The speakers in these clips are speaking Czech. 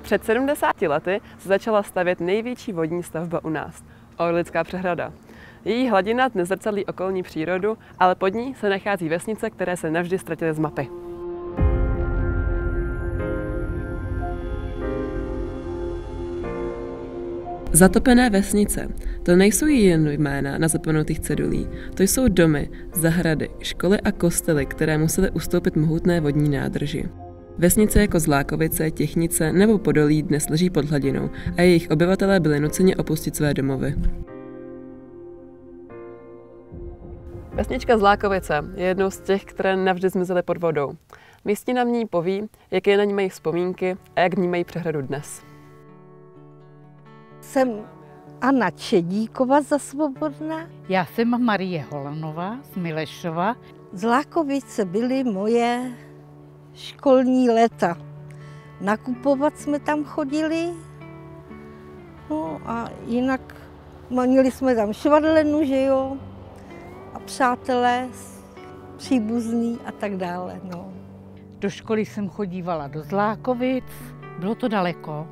Před 70 lety se začala stavět největší vodní stavba u nás – Orlická přehrada. Její hladina dnes zrcadlí okolní přírodu, ale pod ní se nachází vesnice, které se navždy ztratily z mapy. Zatopené vesnice. To nejsou jen jména na zapomenutých cedulí. To jsou domy, zahrady, školy a kostely, které musely ustoupit mohutné vodní nádrži. Vesnice jako Zlákovice, Těchnice nebo Podolí dnes leží pod hladinou a jejich obyvatelé byli nuceni opustit své domovy. Vesnička Zlákovice je jednou z těch, které navždy zmizely pod vodou. Místní nám ní poví, jaké na ní mají vzpomínky a jak vnímají přehradu dnes. Jsem Anna Čedíková za Svobodná. Já jsem Marie Holanová z Milešova. Zlákovice byly moje školní léta. Nakupovat jsme tam chodili, no a jinak měli jsme tam švadlenu, že jo, a přátelé, příbuzní a tak dále, no. Do školy jsem chodívala do Zlákovic, bylo to daleko.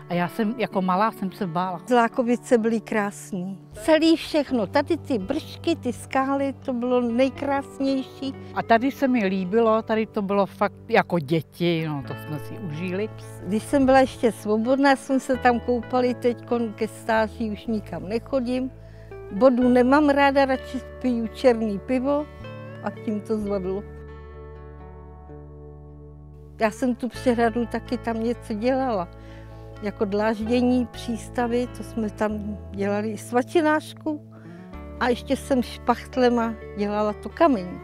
A já jsem jako malá jsem se bála. Zlákovice byly krásný. Celý všechno, tady ty bršky, ty skály, to bylo nejkrásnější. A tady se mi líbilo, tady to bylo fakt jako děti, no to jsme si užili. Když jsem byla ještě svobodná, jsme se tam koupali, teď ke stáří už nikam nechodím. Vodu nemám ráda, radši piju černý pivo a tím to zvadlo. Já jsem tu přehradu taky tam něco dělala. Jako dláždění, přístavy, to jsme tam dělali svačinářku a ještě jsem špachtlema dělala to kamení.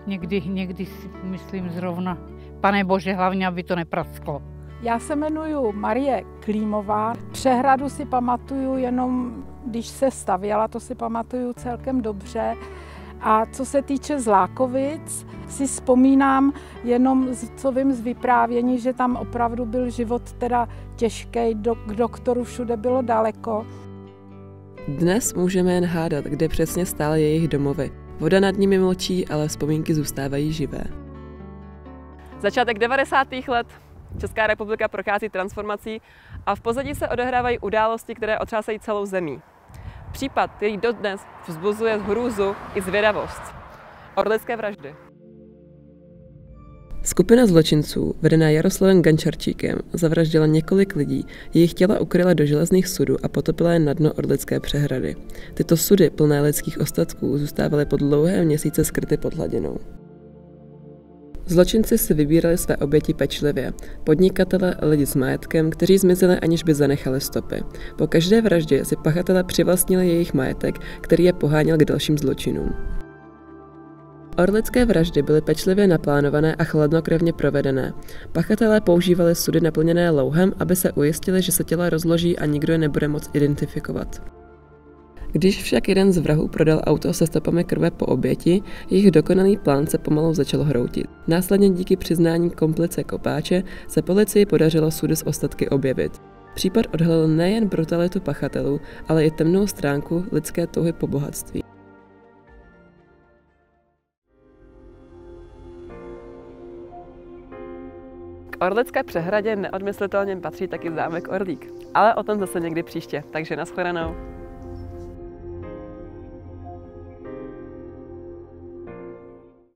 Někdy si myslím zrovna, Pane Bože, hlavně, aby to neprasklo. Já se jmenuji Marie Klímová. Přehradu si pamatuju jenom, když se stavěla, to si pamatuju celkem dobře. A co se týče Zlákovic, si vzpomínám jenom, co vím z vyprávění, že tam opravdu byl život teda těžký, k doktoru všude bylo daleko. Dnes můžeme jen hádat, kde přesně stály jejich domovy. Voda nad nimi mlčí, ale vzpomínky zůstávají živé. Začátek 90. let. Česká republika prochází transformací a v pozadí se odehrávají události, které otřásají celou zemí. Případ, který dodnes vzbuzuje hrůzu i zvědavost. Orlické vraždy. Skupina zločinců, vedená Jaroslavem Gančarčíkem, zavraždila několik lidí, jejich těla ukryla do železných sudů a potopila je na dno Orlické přehrady. Tyto sudy, plné lidských ostatků, zůstávaly po dlouhé měsíce skryty pod hladinou. Zločinci si vybírali své oběti pečlivě. Podnikatele a lidi s majetkem, kteří zmizeli, aniž by zanechali stopy. Po každé vraždě si pachatelé přivlastnili jejich majetek, který je poháněl k dalším zločinům. Orlické vraždy byly pečlivě naplánované a chladnokrevně provedené. Pachatelé používali sudy naplněné louhem, aby se ujistili, že se těla rozloží a nikdo je nebude moct identifikovat. Když však jeden z vrahů prodal auto se stopami krve po oběti, jejich dokonalý plán se pomalu začal hroutit. Následně díky přiznání komplice kopáče se policii podařilo sudy s ostatky objevit. Případ odhalil nejen brutalitu pachatelů, ale i temnou stránku lidské touhy po bohatství. K Orlické přehradě neodmyslitelně patří taky zámek Orlík, ale o tom zase někdy příště, takže nashledanou.